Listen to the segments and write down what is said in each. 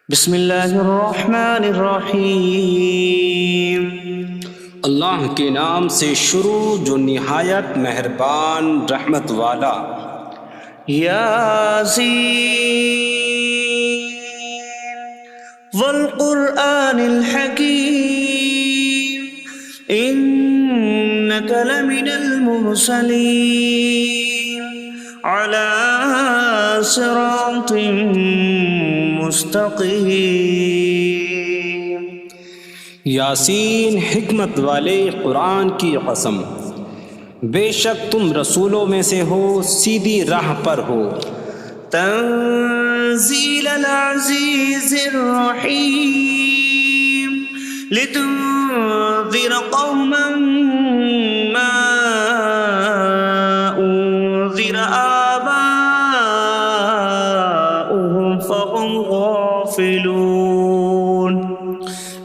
بسم اللہ الرحمن الرحیم۔ اللہ کے نام سے شروع جو نہایت مہربان رحمت والا۔ یاسین والقرآن الحکیم انک لمن المرسلین علی صراط مستقیم۔ یاسین حکمت والے قرآن کی قسم، بے شک تم رسولوں میں سے ہو، سیدھی راہ پر ہو۔ تنزیل العزیز الرحیم لتنذر قوما ما انذر آباؤهم فهم غافلون۔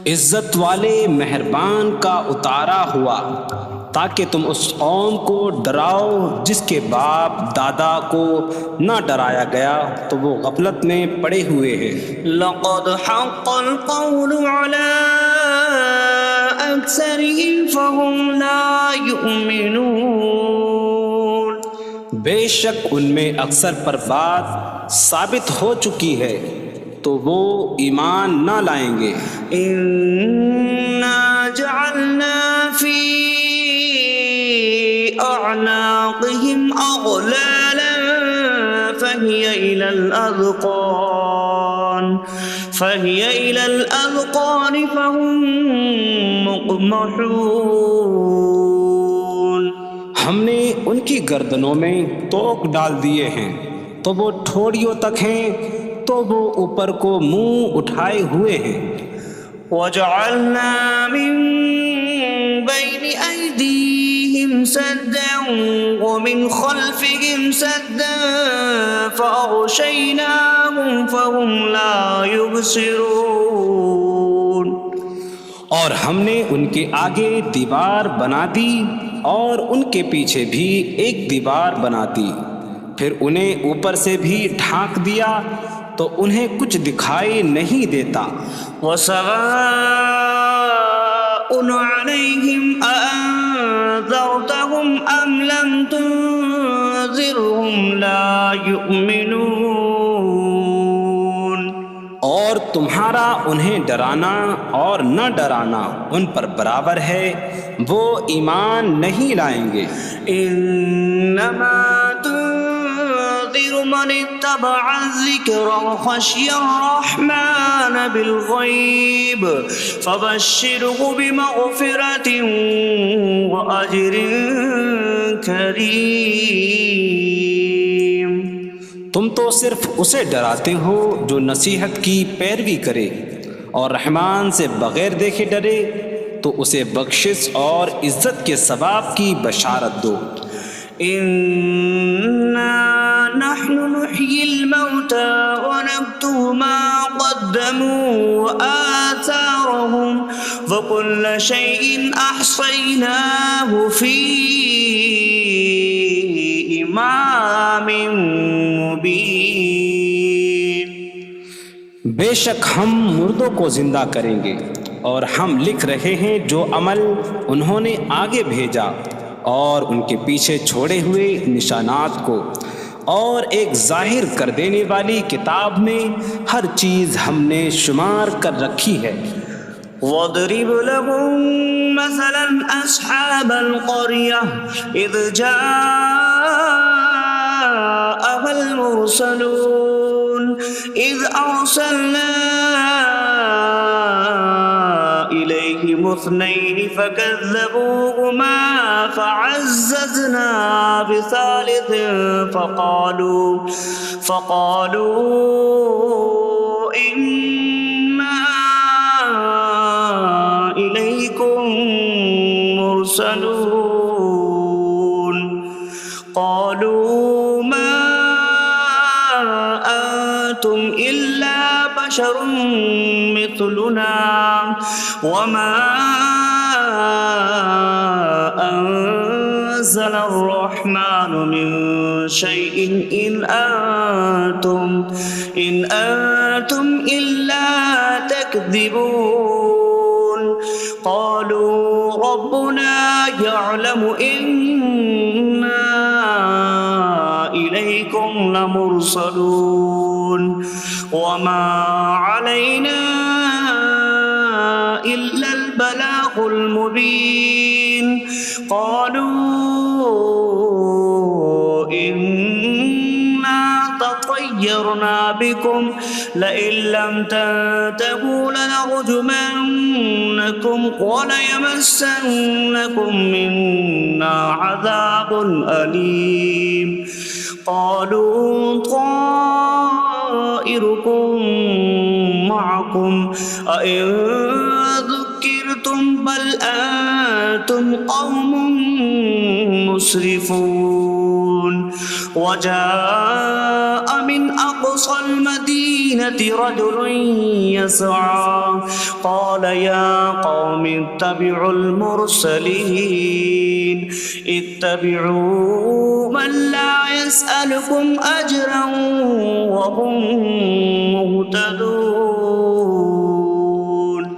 عزت والے مہربان کا اتارا ہوا تاکہ تم اس قوم کو ڈراؤ جس کے باپ دادا کو نہ ڈرایا گیا تو وہ غفلت میں پڑے ہوئے ہیں۔ لقد حق القول على أكثرهم فهم لا يؤمنون۔ بے شک ان میں اکثر پر بات ثابت ہو چکی ہے تو وہ ایمان نہ لائیں گے۔ إنا جعلنا في أعناقهم أغلالا فهي إلى الأذقان فهم مقمحون۔ ہم نے ان کی گردنوں میں توق ڈال دیے ہیں تو وہ ٹھوڑیوں تک ہیں، تو وہ اوپر کو منہ اٹھائے ہوئے ہیں۔ وجعلنا من بين أيديهم سدا ومن خلفهم سدا فأغشيناهم فهم لا يبصرون۔ اور ہم نے ان کے آگے دیوار بنا دی اور ان کے پیچھے بھی ایک دیوار بنا دی، پھر انہیں اوپر سے بھی ڈھانک دیا تو انہیں کچھ دکھائی نہیں دیتا۔ وسواء عليهم أأنذرتهم أم لم تنذرهم لا يؤمنون۔ اور تمہارا انہیں ڈرانا اور نہ ڈرانا ان پر برابر ہے، وہ ایمان نہیں لائیں گے۔ انما تنذر من اتبع الذکر وخشی الرحمن بالغیب فبشره بمغفرة وأجر کریم۔ تم تو صرف اسے ڈراتے ہو جو نصیحت کی پیروی کرے اور رحمان سے بغیر دیکھے ڈرے، تو اسے بخشش اور عزت کے ثواب کی بشارت دو۔ انا نحن نحيي الموتى ونكتب ما قدموا وآثارهم وكل شيء أحصيناه في إمام مبين۔ بے شک ہم مردوں کو زندہ کریں گے اور ہم لکھ رہے ہیں جو عمل انہوں نے آگے بھیجا اور ان کے پیچھے چھوڑے ہوئے نشانات کو، اور ایک ظاہر کر دینے والی کتاب میں ہر چیز ہم نے شمار کر رکھی ہے۔ وَاضْرِبْ لَهُم مَّثَلًا أَصْحَابَ الْقَرْيَةِ إِذْ جَاءَهَا الْمُرْسَلُونَ إِذْ أَرْسَلْنَا إِلَيْهِمُ اثْنَيْنِ فَكَذَّبُوهُمَا فَعَزَّزْنَا بِثَالِثٍ فَقَالُوا إِنَّا إِلَيْكُمْ مُرْسَلُونَ۔ قَالُوا مَا أَنتُمْ إِلَّا بَشَرٌ مِثْلُنَا وَمَا أَنتُمْ نزل الرحمن من شيء إن أنتم إلا تكذبون قالوا ربنا يعلم إنا إليكم لمرسلون وما علينا إلا البلاغ المبين قالوا إنا تطيرنا بكم لئن لم تنتهوا لنرجمنكم وليمسنكم منا عذاب أليم قالوا طائركم معكم أئن ذكرتم بل أنتم قوم مسرفون وجاء من أقصى المدينة رجل يسعى قال يا قوم اتبعوا المرسلين اتبعوا من لا يسألكم أجرا وهم مهتدون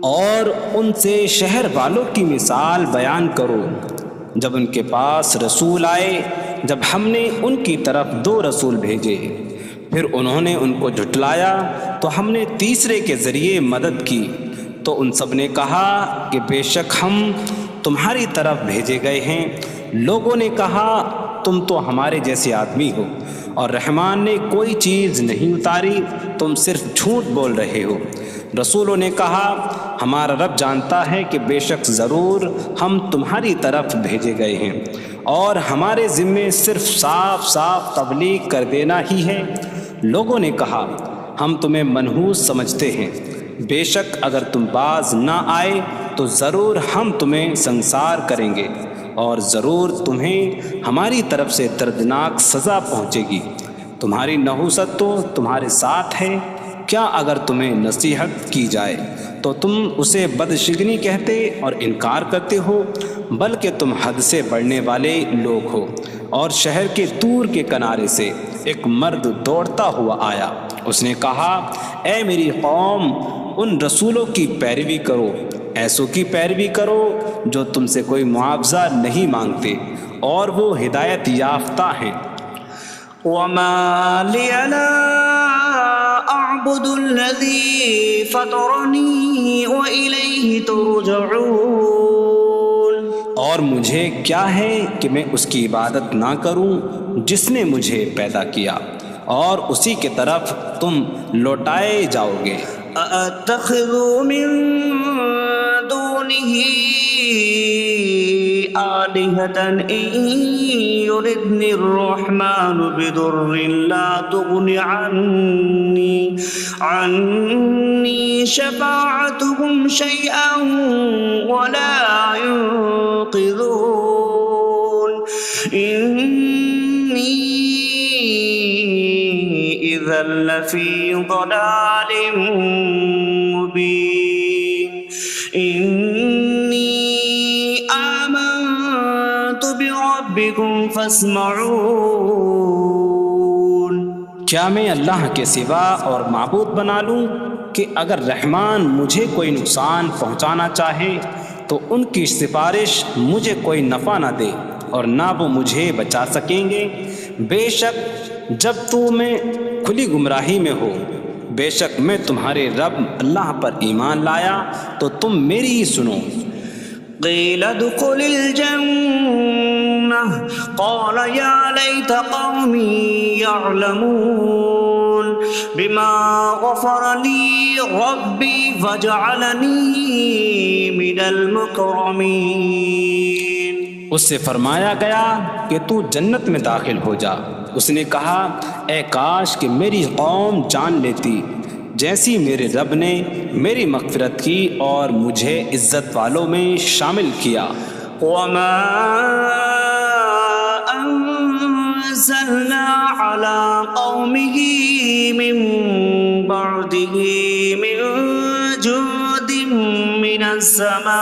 اور ان سے شہر والوں کی مثال بیان کرو جب ان کے پاس رسول آئے جب ہم نے ان کی طرف 2 رسول بھیجے پھر انہوں نے ان کو جھٹلایا تو ہم نے تیسرے کے ذریعے مدد کی تو ان سب نے کہا کہ بے شک ہم تمہاری طرف بھیجے گئے ہیں لوگوں نے کہا تم تو ہمارے جیسے آدمی ہو اور رحمان نے کوئی چیز نہیں اتاری تم صرف جھوٹ بول رہے ہو رسولوں نے کہا ہمارا رب جانتا ہے کہ بے شک ضرور ہم تمہاری طرف بھیجے گئے ہیں اور ہمارے ذمے صرف صاف صاف تبلیغ کر دینا ہی ہے لوگوں نے کہا ہم تمہیں منحوس سمجھتے ہیں بے شک اگر تم باز نہ آئے تو ضرور ہم تمہیں سنسار کریں گے اور ضرور تمہیں ہماری طرف سے دردناک سزا پہنچے گی تمہاری نحوست تو تمہارے ساتھ ہے کیا اگر تمہیں نصیحت کی جائے تو تم اسے بدشگنی کہتے اور انکار کرتے ہو بلکہ تم حد سے بڑھنے والے لوگ ہو اور شہر کے دور کے کنارے سے ایک مرد دوڑتا ہوا آیا اس نے کہا اے میری قوم ان رسولوں کی پیروی کرو ایسوں کی پیروی کرو جو تم سے کوئی معاوضہ نہیں مانگتے اور وہ ہدایت یافتہ ہیں وما لي لا أعبد الذي فطرني وإليه ترجعون اور مجھے کیا ہے کہ میں اس کی عبادت نہ کروں جس نے مجھے پیدا کیا اور اسی کی طرف تم لوٹائے جاؤ گے أأتخذ من دونه آلهة إن يردني الرحمن بضر لا تغن عني شفاعتهم شيئا ولا ينقذون إني إذا لفي ضلال مبين إني آمنت بربكم فاسمعون کیا میں اللہ کے سوا اور معبود بنا لوں کہ اگر رحمان مجھے کوئی نقصان پہنچانا چاہے تو ان کی سفارش مجھے کوئی نفع نہ دے اور نہ وہ مجھے بچا سکیں گے بے شک جب میں کھلی گمراہی میں ہو بے شک میں تمہارے رب اللہ پر ایمان لایا تو تم میری ہی سنو قيل ادخل الجنة قال يا ليت قومي يعلمون بما غفر لي ربي فجعلني من المكرمين اس سے فرمایا گیا کہ تو جنت میں داخل ہو جا اس نے کہا اے کاش کہ میری قوم جان لیتی جیسی میرے رب نے میری مغفرت کی اور مجھے عزت والوں میں شامل کیا وما أنزلنا على قومه من بعده من جود من السماء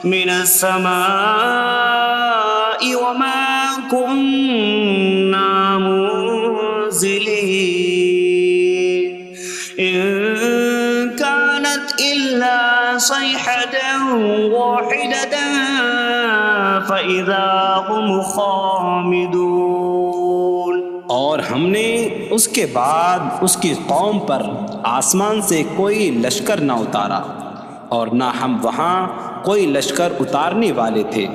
من السماء وما كنا منزلين إن كانت إلا صيحة واحدة فإذا هم خامدون۔ اور ہم نے اس کے بعد اس کی قوم پر آسمان سے کوئی لشکر نہ اتارا، اور نہ ہم وہاں کوئی لشکر اتارنے والے تھے،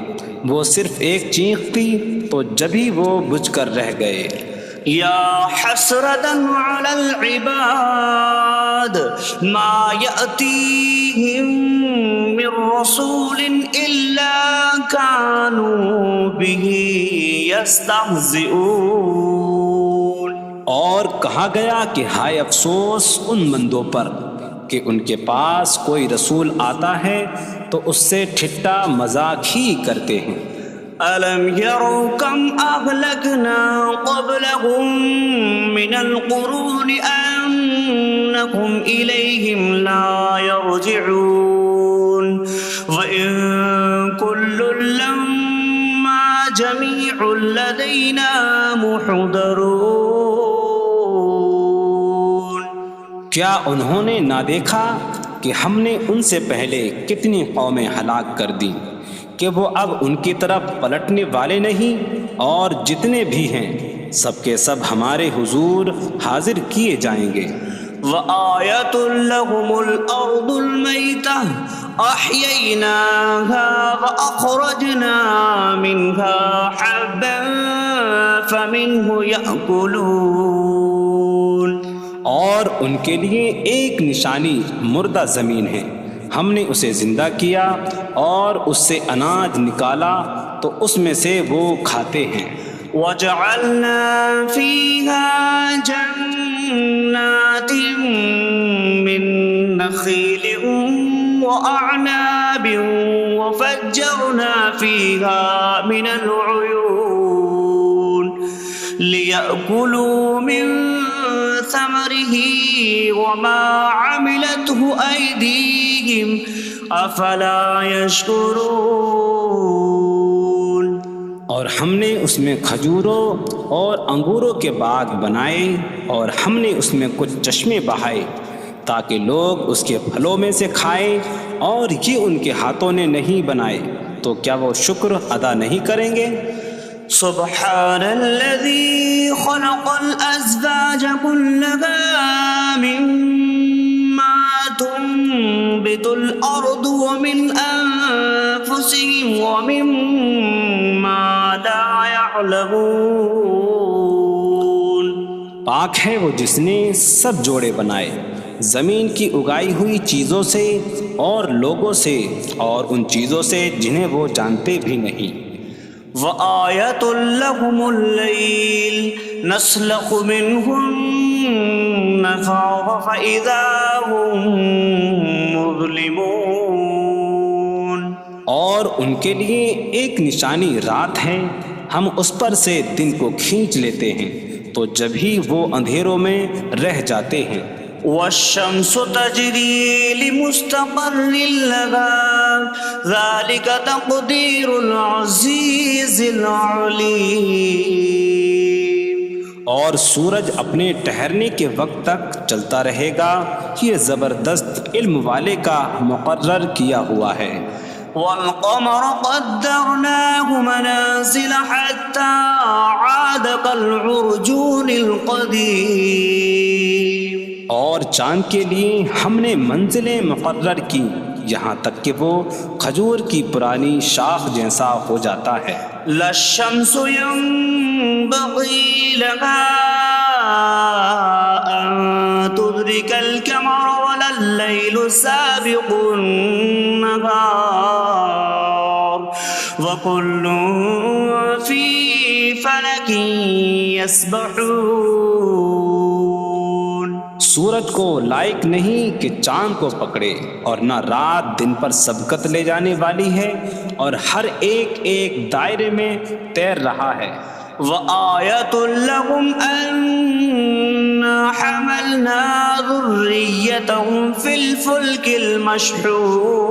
وہ صرف ایک چیخ تھی تو جبھی وہ بجھ کر رہ گئے۔ یا حسرة على العباد ما يأتيهم من رسول إلا كانوا به يستهزئون۔ اور کہا گیا کہ ہائے افسوس ان بندوں پر کہ ان کے پاس کوئی رسول آتا ہے تو اس سے ٹھٹا مذاق ہی کرتے ہیں۔ أَلَمْ يَرَوْا كَمْ أَهْلَكْنَا قَبْلَهُمْ مِنَ الْقُرُونِ أَنَّكُمْ إِلَيْهِمْ لَا يَرْجِعُونَ وَإِن كُلٌّ لَّمَّا جَمِيعٌ لَّدَيْنَا مُحْضَرُونَ۔ کیا انہوں نے نہ دیکھا کہ ہم نے ان سے پہلے کتنی قومیں ہلاک کر دیں کہ وہ اب ان کی طرف پلٹنے والے نہیں، اور جتنے بھی ہیں سب کے سب ہمارے حضور حاضر کیے جائیں گے۔ وَآيَةٌ لَّهُمُ الْأَرْضُ الْمَيْتَةُ أَحْيَيْنَاهَا وَأَخْرَجْنَا مِنْهَا حَبًّا فَمِنْهُ يَأْكُلُونَ۔ اور ان کے لیے ایک نشانی مردہ زمین ہے، ہم نے اسے زندہ کیا اور اس سے اناج نکالا تو اس میں سے وہ کھاتے ہیں۔ وَجَعَلْنَا فِيهَا جَنَّاتٍ مِّن نَّخِيلٍ وَأَعْنَابٍ وَفَجَّرْنَا فِيهَا مِنَ الْعُيُونِ لِيَأْكُلُوا مِن ثَمَرِهِ وَمَا عَمِلَتْهُ أَيْدِيهِمْ أَفَلَا يَشْكُرُونَ۔ اور ہم نے اس میں کھجوروں اور انگوروں کے باغ بنائے، اور ہم نے اس میں کچھ چشمے بہائے تاکہ لوگ اس کے پھلوں میں سے کھائیں، اور یہ ان کے ہاتھوں نے نہیں بنائے، تو کیا وہ شکر ادا نہیں کریں گے؟ سبحان الذي خلق الأزواج كلها مما تنبت الأرض ومن أنفسهم ومما لا يعلمون۔ پاک ہے وہ جس نے سب جوڑے بنائے زمین کی اگائی ہوئی چیزوں سے اور لوگوں سے اور ان چیزوں سے جنہیں وہ جانتے بھی نہیں۔ وَآيَةٌ لَّهُمُ اللَّيْلُ نَسْلَخُ مِنْهُ النَّهَارَ فَإِذَا هُم مُظْلِمُونَ۔ اور ان کے لیے ایک نشانی رات ہے، ہم اس پر سے دن کو کھینچ لیتے ہیں تو جبھی وہ اندھیروں میں رہ جاتے ہیں۔ وَالشَّمْسُ تَجْرِي لِمُسْتَقَرٍّ لَّهَا ذَلِكَ تَقْدِيرُ الْعَزِيزِ الْعَلِيمِ۔ اور سورج اپنے ٹھہرنے کے وقت تک چلتا رہے گا، یہ زبردست علم والے کا مقرر کیا ہوا ہے۔ وَالْقَمَرَ قَدَّرْنَاهُ مَنَازِلَ حَتَّى عَادَ كَالْعُرْجُونِ الْقَدِيمِ۔ اور چاند کے لیے ہم نے منزلیں مقرر کی یہاں تک کہ وہ کھجور کی پرانی شاخ جیسا ہو جاتا ہے۔ لا الشمس ينبغي لها أن تدرك القمر ولا الليل سابق النهار وكل في فلك يسبحون۔ سورج کو لائق نہیں کہ چاند کو پکڑے، اور نہ رات دن پر سبقت لے جانے والی ہے، اور ہر ایک ایک دائرے میں تیر رہا ہے۔ وَآيَةٌ لَّهُمْ أَنَّا حَمَلْنَا ذُرِّيَّتَهُمْ فِي الْفُلْكِ الْمَشْحُونِ۔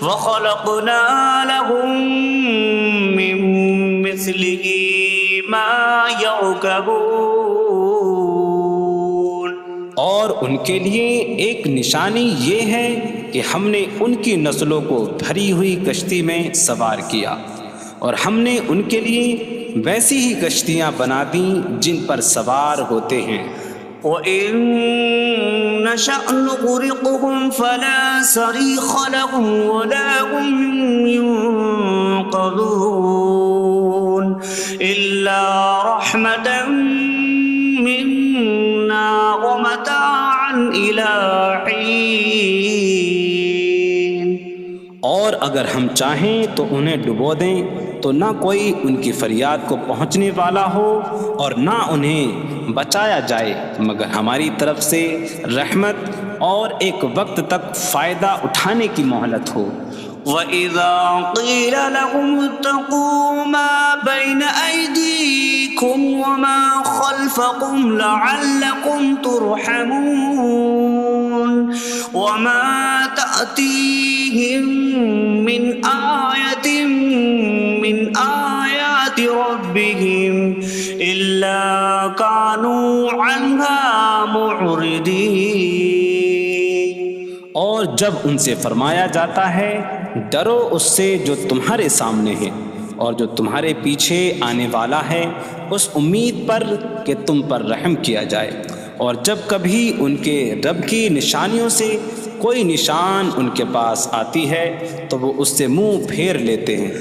وخلقنا لهم من مثله ما يركبون. اور ان کے لیے ایک نشانی یہ ہے کہ ہم نے ان کی نسلوں کو بھری ہوئی کشتی میں سوار کیا، اور ہم نے ان کے لیے ویسی ہی کشتیاں بنا دیں جن پر سوار ہوتے ہیں. وَإِن نَّشَأْ نُغْرِقْهُمْ فَلَا صَرِيخَ لَهُمْ وَلَا هُمْ يُنقَذُونَ إِلَّا رَحْمَةً مِّنَّا وَمَتَاعًا إِلَىٰ حِينٍ. اور اگر ہم چاہیں تو انہیں ڈبو دیں تو نہ کوئی ان کی فریاد کو پہنچنے والا ہو اور نہ انہیں بچایا جائے مگر ہماری طرف سے رحمت اور ایک وقت تک فائدہ اٹھانے کی مہلت ہو. وَإِذَا قِيلَ لَهُمُ اتَّقُوا مَا بَيْنَ أَيْدِيكُمْ وَمَا خَلْفَكُمْ لَعَلَّكُمْ تُرْحَمُونَ وَمَا تَأْتِيهِم مِّنْ آيَةٍ مِّنْ آيَاتِ رَبِّهِمْ إِلَّا كَانُوا عَنْهَا مُعْرِضِينَ. اور جب ان سے فرمایا جاتا ہے ڈرو اس سے جو تمہارے سامنے ہے اور جو تمہارے پیچھے آنے والا ہے، اس امید پر کہ تم پر رحم کیا جائے، اور جب کبھی ان کے رب کی نشانیوں سے کوئی نشان ان کے پاس آتی ہے تو وہ اس سے منہ پھیر لیتے ہیں.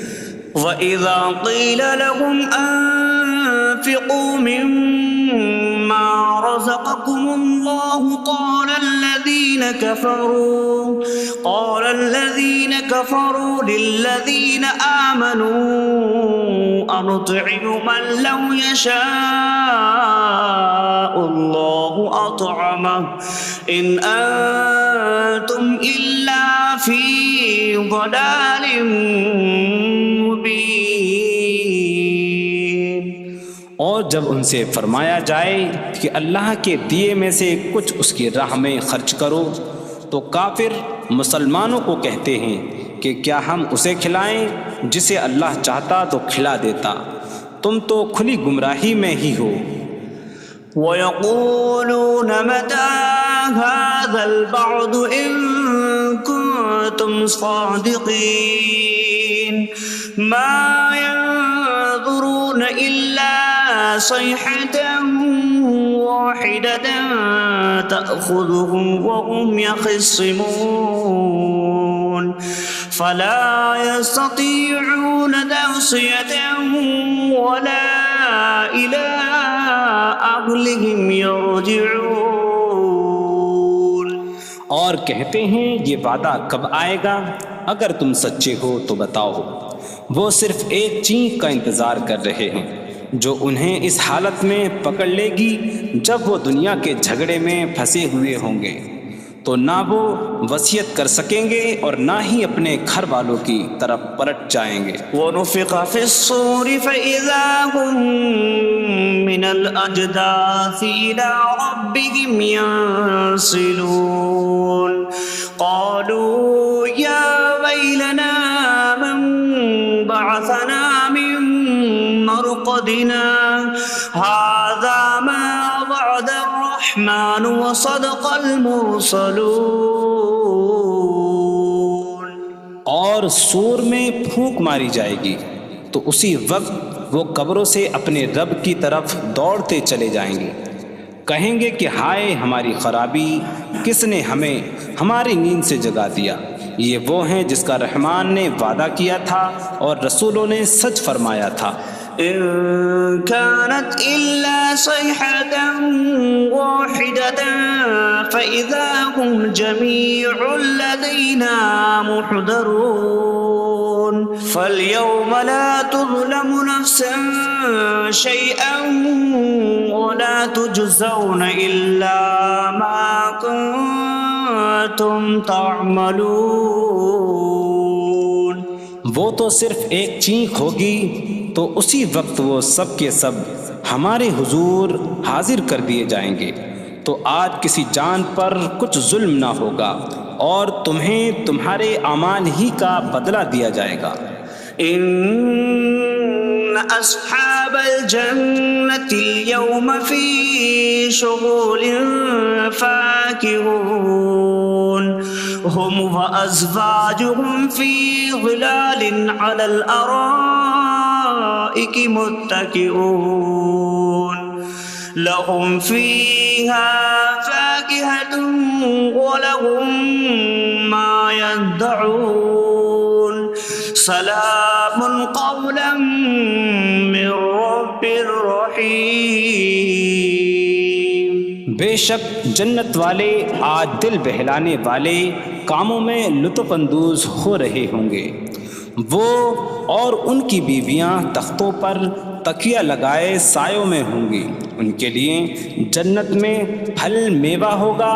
وَإِذَا قِيلَ لَهُمْ أَنفِقُوا مِمَّا رَزَقَكُمُ اللَّهُ قَالَ الَّذِينَ كَفَرُوا لِلَّذِينَ آمَنُوا أَنُطْعِمُ مَن لَّوْ يَشَاءُ اللَّهُ أَطْعَمَهُ إِنْ أَنتُمْ إِلَّا فِي ضَلَالٍ مبین. اور جب ان سے فرمایا جائے کہ اللہ کے دیے میں سے کچھ اس کی راہ میں خرچ کرو تو کافر مسلمانوں کو کہتے ہیں کہ کیا ہم اسے کھلائیں جسے اللہ چاہتا تو کھلا دیتا، تم تو کھلی گمراہی میں ہی ہو. وَيَقُولُونَ مَتَىٰ هَٰذَا الْوَعْدُ إِن كُنتُمْ صَادِقِينَ مَا يَنظُرُونَ إِلَّا صَيْحَةً وَاحِدَةً تَأْخُذُهُمْ وَهُمْ يَخِصِّمُونَ فَلَا يَسْتَطِيعُونَ تَوْصِيَةً وَلَا إِلَىٰ أَهْلِهِمْ يَرْجِعُونَ. اور کہتے ہیں یہ وعدہ کب آئے گا؟ اگر تم سچے ہو تو بتاؤ. وہ صرف ایک چینک کا انتظار کر رہے ہیں جو انہیں اس حالت میں پکڑ لے گی جب وہ دنیا کے جھگڑے میں پھنسے ہوئے ہوں گے، تو نہ وہ وصیت کر سکیں گے اور نہ ہی اپنے گھر والوں کی طرف پلٹ جائیں گے. وَنُفِخَ فِي الصُّورِ فَإِذَا هُم مِّنَ الْأَجْدَاثِ إِلَىٰ رَبِّهِمْ يَنسِلُونَ قَالُوا يَا وَيْلَنَا مَن بَعَثَنَا مِن مَّرْقَدِنَا هَٰذَا مَا وَعَدَ الرَّحْمَٰنُ وَصَدَقَ الْمُرْسَلُونَ. اور سور میں پھونک ماری جائے گی تو اسی وقت وہ قبروں سے اپنے رب کی طرف دوڑتے چلے جائیں گے، کہیں گے کہ ہائے ہماری خرابی، کس نے ہمیں ہماری نیند سے جگا دیا. یہ وہ ہیں جس کا رحمان نے وعدہ کیا تھا اور رسولوں نے سچ فرمایا تھا. إن كانت إلا صيحة واحدة فإذا هم جميع لدينا محضرون. فاليوم لا تظلم نفس شيئا ولا تجزون إلا ما كنتم تعملون. وہ تو صرف ایک چینک ہوگی تو اسی وقت وہ سب کے سب ہمارے حضور حاضر کر دیے جائیں گے، تو آج کسی جان پر کچھ ظلم نہ ہوگا اور تمہیں تمہارے اعمال ہی کا بدلہ دیا جائے گا۔ إن أصحاب الجنة اليوم في شغل فاكهون هم وأزواجهم في ظلال على الأرائك متكئون لهم فيها فاكهة ولهم ما يدعون سلام قولا من رب رحیم۔ بے شک جنت والے آج دل بہلانے والے کاموں میں لطف اندوز ہو رہے ہوں گے۔ وہ اور ان کی بیویاں تختوں پر تکیہ لگائے سایوں میں ہوں گی۔ ان کے لیے جنت میں پھل میوہ ہوگا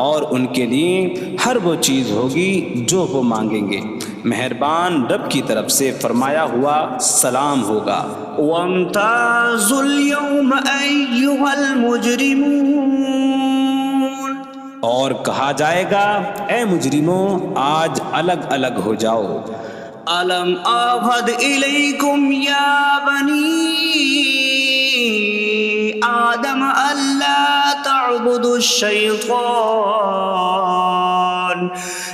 اور ان کے لیے ہر وہ چیز ہوگی جو وہ مانگیں گے۔ مہربان رب کی طرف سے فرمایا ہوا سلام ہوگا۔ وامتازوا اليوم أيها المجرمون، اور کہا جائے گا اے مجرموں آج الگ الگ ہو جاؤ۔ ألم أعهد إليكم يا بني آدم ألا تعبدوا الشيطان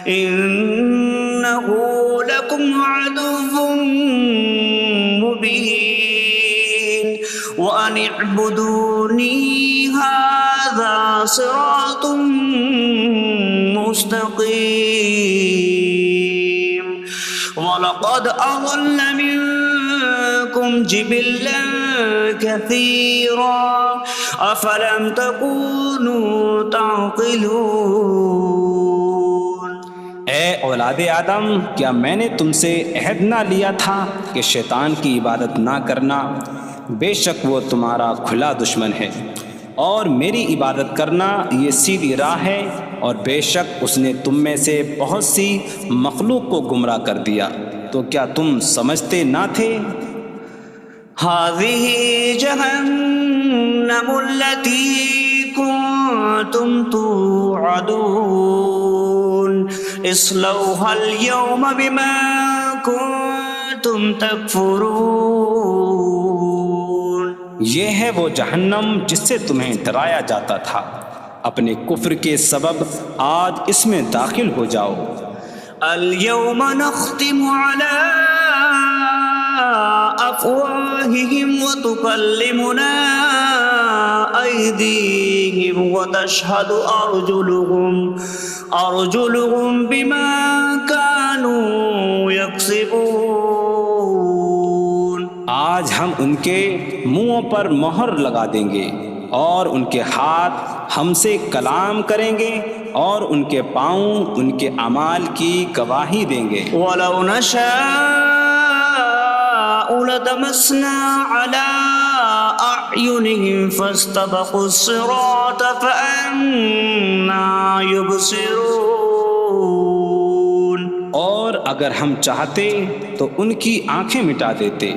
إنه لكم عدو مبين وأن اعبدوني هذا صراط مستقيم وَلَقَدْ أَضَلَّ مِنكُمْ جِبِلًّا كَثِيرًا أَفَلَمْ تَكُونُوا تَعْقِلُونَ۔ اے اولاد آدم، کیا میں نے تم سے عہد نہ لیا تھا کہ شیطان کی عبادت نہ کرنا؟ بے شک وہ تمہارا کھلا دشمن ہے، اور میری عبادت کرنا یہ سیدھی راہ ہے، اور بے شک اس نے تم میں سے بہت سی مخلوق کو گمراہ کر دیا، تو کیا تم سمجھتے نہ تھے؟ هذه جهنم التي كنتم توعدون اصلوها اليوم بما كنتم تكفرون۔ یہ ہے وہ جہنم جس سے تمہیں ڈرایا جاتا تھا، اپنے کفر کے سبب آج اس میں داخل ہو جاؤ۔ اليوم نختم على أفواههم وتكلمنا أيديهم وتشهد أرجلهم بما كانوا يكسبون۔ آج ہم ان کے منہوں پر مہر لگا دیں گے، اور ان کے ہاتھ ہم سے کلام کریں گے، اور ان کے پاؤں ان کے اعمال کی گواہی دیں گے۔ وَلَوْ نَشَاءُ لَطَمَسْنَا عَلَىٰ أَعْيُنِهِمْ فَاسْتَبَقُوا الصِّرَاطَ فَأَنَّىٰ يُبْصِرُونَ۔ اور اگر ہم چاہتے تو ان کی آنکھیں مٹا دیتے،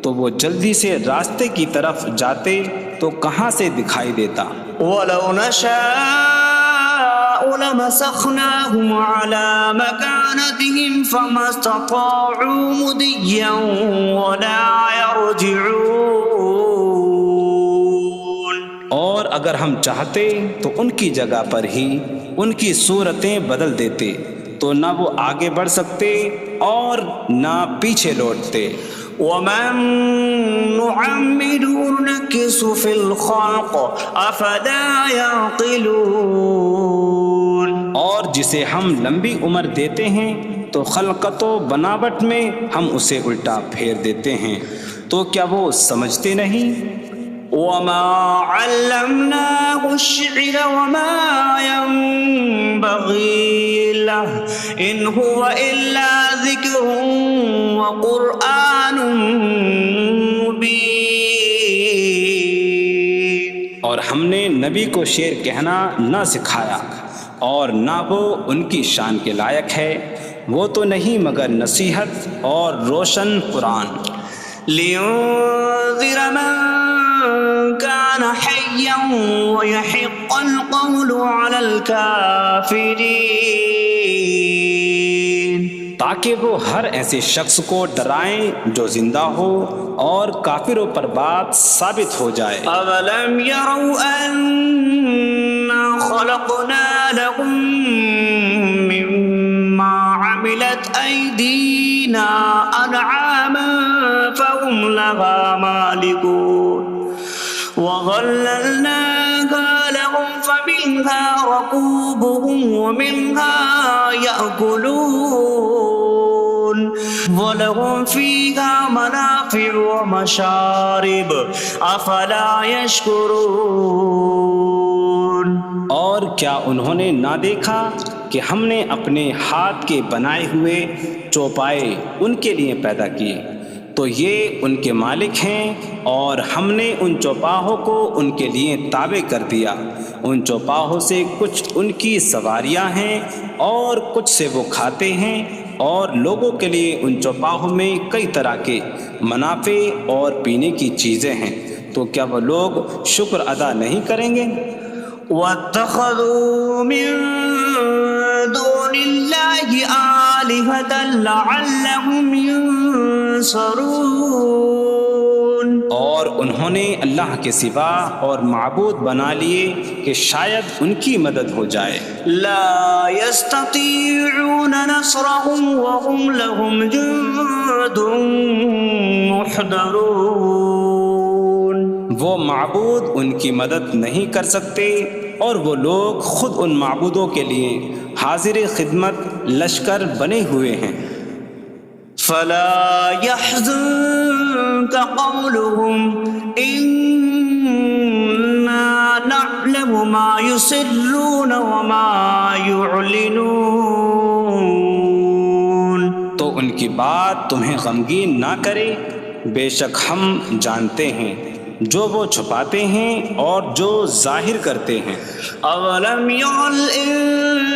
تو وہ جلدی سے راستے کی طرف جاتے تو کہاں سے دکھائی دیتا۔ وَلَوْ نَشَاءُ لَمَسَخْنَاهُمْ عَلَىٰ مَكَانَتِهِمْ فَمَا اسْتَطَاعُوا مُضِيًّا وَلَا يَرْجِعُونَ۔ اور اگر ہم چاہتے تو ان کی جگہ پر ہی ان کی صورتیں بدل دیتے، تو نہ وہ آگے بڑھ سکتے اور نہ پیچھے لوٹتے۔ وَمَن نُّعَمِّرْهُ نُنَكِّسْهُ فِي الْخَلْقِ أَفَلَا يَعْقِلُونَ۔ اور جسے ہم لمبی عمر دیتے ہیں تو خلقت و بناوٹ میں ہم اسے الٹا پھیر دیتے ہیں، تو کیا وہ سمجھتے نہیں؟ وَمَا عَلَّمْنَاهُ الشِّعْرَ وَمَا يَنبَغِي لَهُ إِنْ هُوَ إِلَّا ذِكْرٌ وَقُرْآنٌ مُّبِينٌ۔ اور ہم نے نبی کو شعر کہنا نہ سکھایا، اور نہ وہ ان کی شان کے لائق ہے، وہ تو نہیں مگر نصیحت اور روشن قرآن۔ لِيُنذِرَ مَن كَانَ حَيًّا حيا ويحق القول على الكافرين تاکہ وہ ہر ایسے شخص کو ڈرائیں جو زندہ ہو اور کافروں پر بات ثابت ہو جائے۔ أولم يروا أنا خلقنا لهم مما عملت أيدينا أنعاما فهم لها مالكون وظللناها لهم فمنها ركوبهم ومنها يأكلون وَلَهُمْ فِيهَا مَنَافِعُ وَمَشَارِبُ أَفَلَا يَشْكُرُونَ۔ اور کیا انہوں نے نہ دیکھا کہ ہم نے اپنے ہاتھ کے بنائے ہوئے چوپائے ان کے لیے پیدا کیے، تو یہ ان کے مالک ہیں، اور ہم نے ان چوپاہوں کو ان کے لیے تابع کر دیا۔ ان چوپاہوں سے کچھ ان کی سواریاں ہیں اور کچھ سے وہ کھاتے ہیں، اور لوگوں کے لیے ان چوپاہوں میں کئی طرح کے منافع اور پینے کی چیزیں ہیں، تو کیا وہ لوگ شکر ادا نہیں کریں گے؟ وَاتَّخَذُوا مِن دُونِ اللَّهِ آلِهَةً لَعَلَّهُمْ يُنصَرُونَ۔ اور انہوں نے اللہ کے سوا اور معبود بنا لیے کہ شاید ان کی مدد ہو جائے۔ لا يستطيعون نصرهم وهم لهم جند محضرون۔ وہ معبود ان کی مدد نہیں کر سکتے، اور وہ لوگ خود ان معبودوں کے لیے حاضر خدمت لشکر بنے ہوئے ہیں۔ فلا يحزنك قولهم إنا نعلم ما يسرون وما يعلنون۔ تو ان کی بات تمہیں غمگین نہ کرے، بے شک ہم جانتے ہیں جو وہ چھپاتے ہیں اور جو ظاہر کرتے ہیں۔ اولم ير الانسان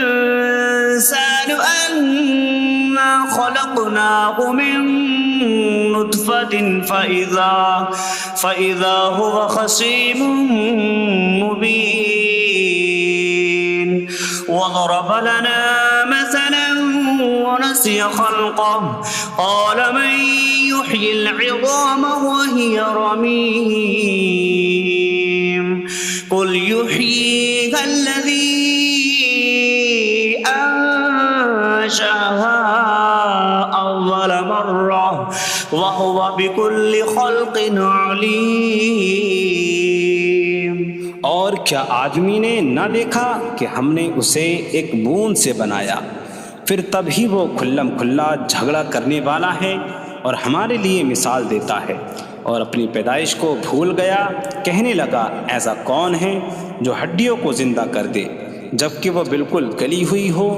انا خلقناه من نطفة فإذا هو خصيم مبين وضرب لنا مثلا ونسي خلقه قال من يحيي العظام وهي رميم قل يحييها الذي أنشأها أول مرة وهو بكل خلق عليم۔ اور کیا آدمی نے نہ دیکھا کہ ہم نے اسے ایک بوند سے بنایا، پھر تب ہی وہ کھلم کھلا جھگڑا کرنے والا ہے اور ہمارے لیے مثال دیتا ہے، اور اپنی پیدائش کو بھول گیا، کہنے لگا ایسا کون ہے جو ہڈیوں کو زندہ کر دے جبکہ وہ بالکل گلی ہوئی ہو؟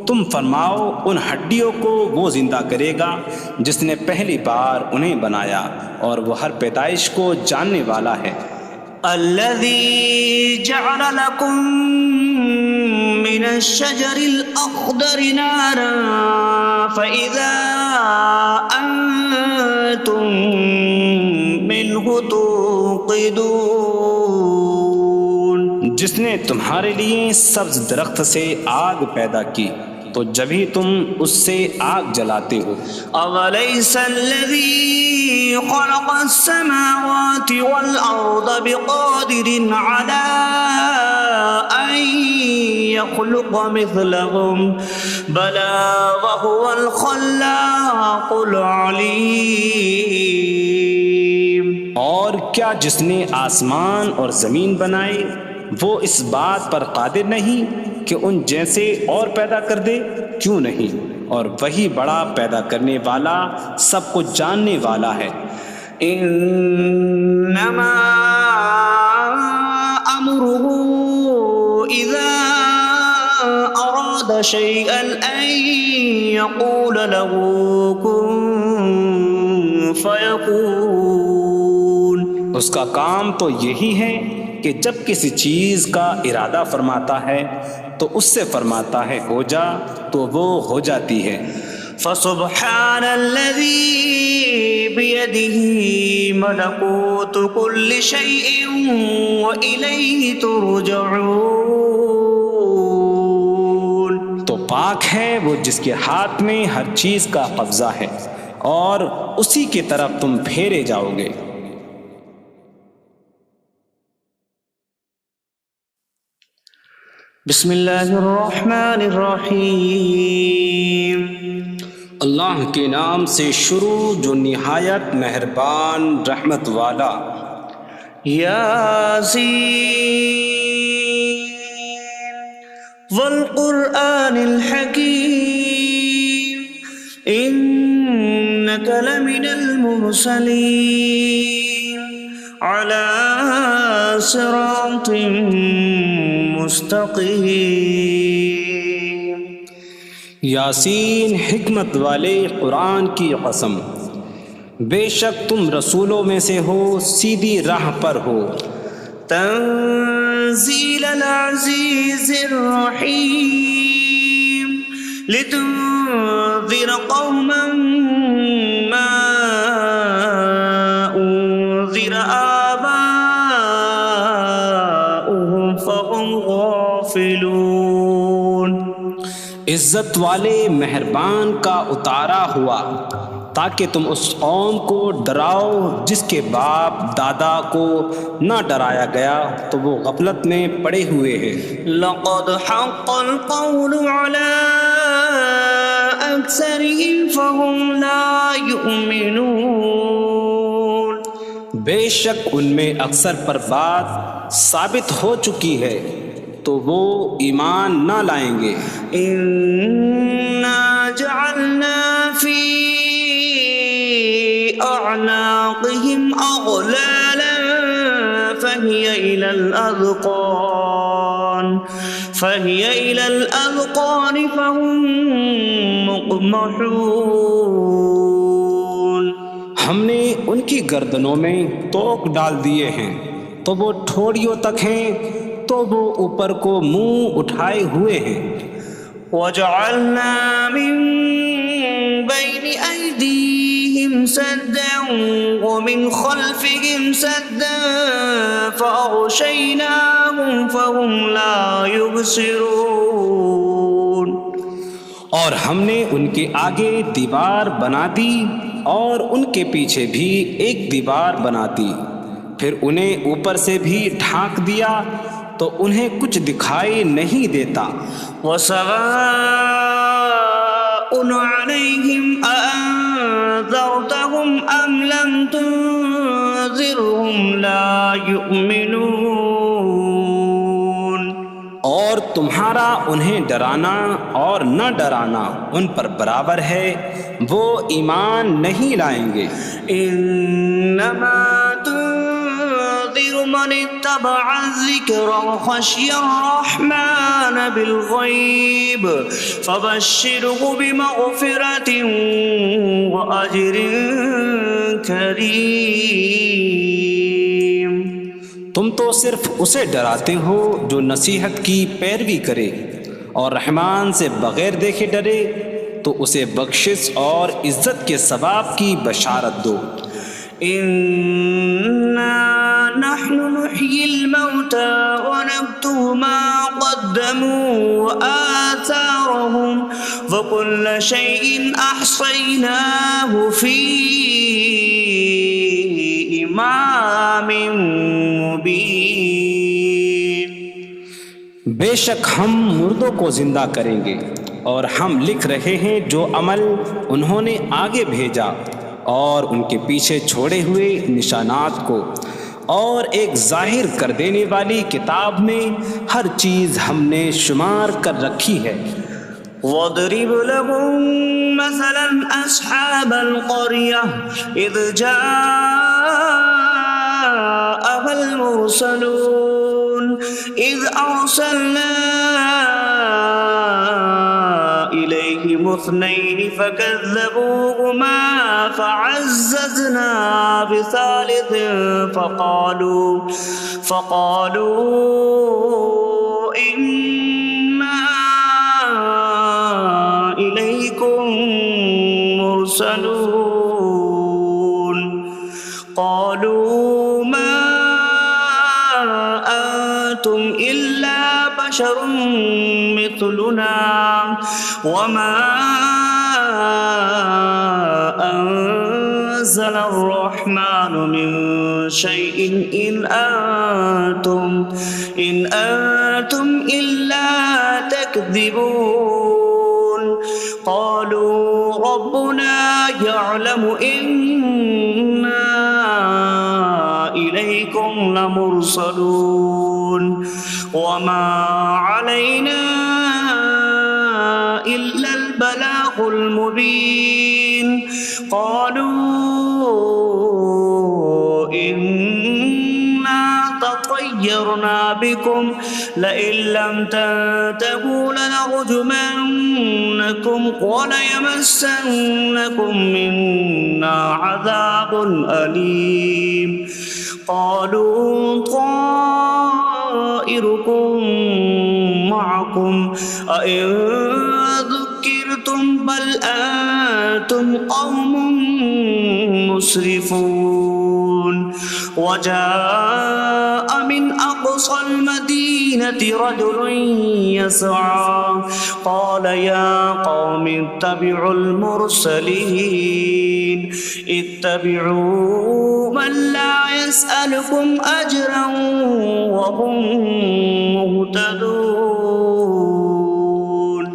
تم فرماؤ ان ہڈیوں کو وہ زندہ کرے گا جس نے پہلی بار انہیں بنایا، اور وہ ہر پیدائش کو جاننے والا ہے۔ الذي جعل لكم من الشجر الأخضر نارا فإذا أنتم منه توقدون۔ جس نے تمہارے لیے سبز درخت سے آگ پیدا کی تو جب ہی تم اس سے آگ جلاتے ہو۔ أَوَلَيْسَ الَّذِي خَلَقَ السَّمَاوَاتِ وَالْأَرْضَ بِقَادِرٍ عَلَىٰ أَن يَخْلُقَ مِثْلَهُم بَلَىٰ وَهُوَ الْخَلَّاقُ الْعَلِيمُ۔ اور کیا جس نے آسمان اور زمین بنائے وہ اس بات پر قادر نہیں کہ ان جیسے اور پیدا کر دے؟ کیوں نہیں، اور وہی بڑا پیدا کرنے والا سب کچھ جاننے والا ہے۔ انما امره اذا اراد شيئا ان يقول له كن فيكون۔ اس کا کام تو یہی ہے کہ جب کسی چیز کا ارادہ فرماتا ہے تو اس سے فرماتا ہے ہو جا، تو وہ ہو جاتی ہے۔ فسبحان الذي بيده ملكوت كل شيء وإليه ترجعون. تو پاک ہے وہ جس کے ہاتھ میں ہر چیز کا قبضہ ہے اور اسی کی طرف تم پھیرے جاؤ گے. بسم اللہ الرحمن الرحیم. اللہ کے نام سے شروع جو نہایت مہربان رحمت والا. یاسین والقرآن الحکیم انک لمن المرسلین علی صراط مستقیم. یاسین حکمت والے قرآن کی قسم، بے شک تم رسولوں میں سے ہو، سیدھی راہ پر ہو. تنزیل العزیز الرحیم لتنذر قوما ما انذر آباؤهم فهم غافلون. عزت والے مہربان کا اتارا ہوا تاکہ تم اس قوم کو ڈراؤ جس کے باپ دادا کو نہ ڈرایا گیا تو وہ غفلت میں پڑے ہوئے ہیں. لقد حق القول على أكثرهم فهم لا يؤمنون. بے شک ان میں اکثر پر بات ثابت ہو چکی ہے تو وہ ایمان نہ لائیں گے. إنا جعلنا في أعناقهم أغلالا فهي إلى الأذقان فهم مقمحون. ہم نے ان کی گردنوں میں توق ڈال دیے ہیں تو وہ ٹھوڑیوں تک ہیں تو وہ اوپر کو منہ اٹھائے ہوئے ہیں. وجعلنا من بين أيديهم سدا ومن خلفهم سدا فأغشيناهم فهم لا يبصرون. اور ہم نے ان کے آگے دیوار بنا دی اور ان کے پیچھے بھی ایک دیوار بنا دی، پھر انہیں اوپر سے بھی ڈھانک دیا تو انہیں کچھ دکھائی نہیں دیتا. وسواء عليهم أأنذرتهم أم لم تنذرهم لا يؤمنون. اور تمہارا انہیں ڈرانا اور نہ ڈرانا ان پر برابر ہے، وہ ایمان نہیں لائیں گے. انما تنذر من اتبع الذکر وخشی الرحمن بالغیب فبشره بمغفرة وأجر کریم. تم تو صرف اسے ڈراتے ہو جو نصیحت کی پیروی کرے اور رحمان سے بغیر دیکھے ڈرے تو اسے بخشش اور عزت کے ثواب کی بشارت دو. انا نحن نحيي الموتى ونكتب ما قدموا وآثارهم وكل شيء أحصيناه في إمام مبين. بے شک ہم مردوں کو زندہ کریں گے اور ہم لکھ رہے ہیں جو عمل انہوں نے آگے بھیجا اور ان کے پیچھے چھوڑے ہوئے نشانات کو، اور ایک ظاہر کر دینے والی کتاب میں ہر چیز ہم نے شمار کر رکھی ہے. وَاضْرِبْ لَهُم مَّثَلًا أَصْحَابَ الْقَرْيَةِ إِذْ جَاءَهَا الْمُرْسَلُونَ إِذْ أَرْسَلْنَا إِلَيْهِمُ اثْنَيْنِ فَكَذَّبُوهُمَا فَعَزَّزْنَا بِثَالِثٍ فَقَالُوا إِنَّا إِلَيْكُمْ لمرسلون قالوا ما أنتم إلا بشر مثلنا وما أنزل الرحمن من شيء إن أنتم إلا تكذبون قالوا ربنا يعلم إنا إليكم لمرسلون وما علينا إلا البلاغ المبين قالوا إنا تطيرنا بكم لئن لم تنتهوا لنرجمنكم وليمسنكم منا عذاب أليم قالوا طائركم معكم أئن ذكرتم بل أنتم قوم مسرفون وجاء من أقصى المدينة رجل يسعى قال يا قوم اتبعوا المرسلين اتبعوا من لا يسألكم أجرا وهم مهتدون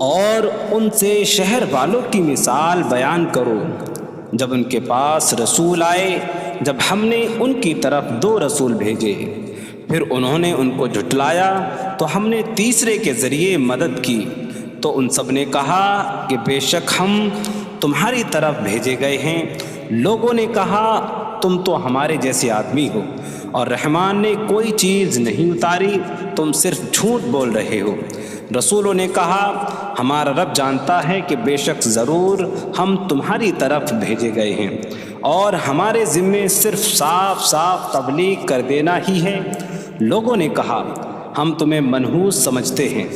اور ان سے شہر والوں کی مثال بیان کرو جب ان کے پاس رسول آئے جب ہم نے ان کی طرف 2 رسول بھیجے پھر انہوں نے ان کو جھٹلایا تو ہم نے تیسرے کے ذریعے مدد کی تو ان سب نے کہا کہ بے شک ہم تمہاری طرف بھیجے گئے ہیں لوگوں نے کہا تم تو ہمارے جیسے آدمی ہو اور رحمان نے کوئی چیز نہیں اتاری تم صرف جھوٹ بول رہے ہو رسولوں نے کہا ہمارا رب جانتا ہے کہ بے شک ضرور ہم تمہاری طرف بھیجے گئے ہیں اور ہمارے ذمے صرف صاف صاف تبلیغ کر دینا ہی ہے لوگوں نے کہا ہم تمہیں منحوس سمجھتے ہیں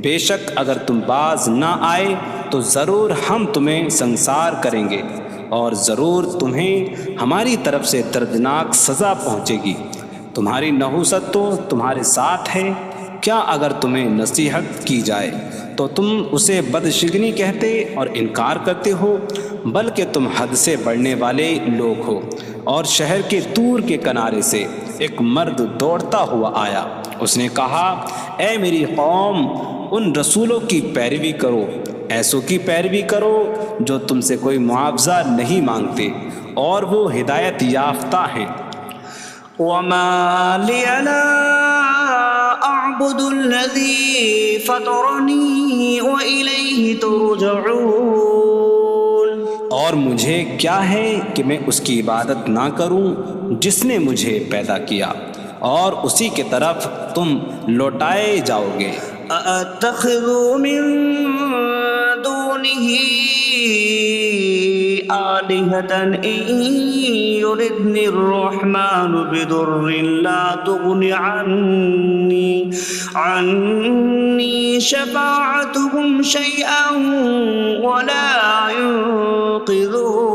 بے شک اگر تم باز نہ آئے تو ضرور ہم تمہیں سنسار کریں گے اور ضرور تمہیں ہماری طرف سے دردناک سزا پہنچے گی تمہاری نحوست تو تمہارے ساتھ ہے کیا اگر تمہیں نصیحت کی جائے تو تم اسے بدشگنی کہتے اور انکار کرتے ہو بلکہ تم حد سے بڑھنے والے لوگ ہو اور شہر کے دور کے کنارے سے ایک مرد دوڑتا ہوا آیا اس نے کہا اے میری قوم ان رسولوں کی پیروی کرو ایسوں کی پیروی کرو جو تم سے کوئی معاوضہ نہیں مانگتے اور وہ ہدایت یافتہ ہیں وما لي لا أعبد الذي فطرني وإليه ترجعون اور مجھے کیا ہے کہ میں اس کی عبادت نہ کروں جس نے مجھے پیدا کیا اور اسی کی طرف تم لوٹائے جاؤ گے أأتخذ من دونه آلهة إن يردني الرحمن بضر لا تغن عني شفاعتهم شيئا ولا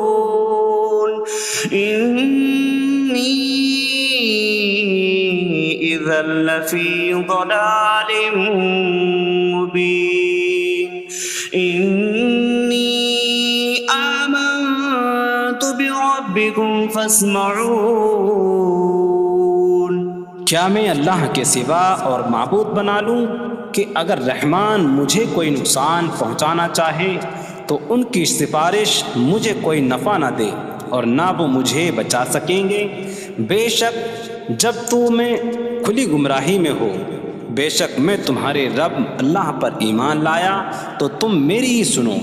ينقذون إني إذا لفي ضلال مبين إني آمنت بربكم فاسمعون کیا میں اللہ کے سوا اور معبود بنا لوں کہ اگر رحمان مجھے کوئی نقصان پہنچانا چاہے تو ان کی سفارش مجھے کوئی نفع نہ دے اور نہ وہ مجھے بچا سکیں گے بے شک جب میں کھلی گمراہی میں ہو بے شک میں تمہارے رب اللہ پر ایمان لایا تو تم میری ہی سنو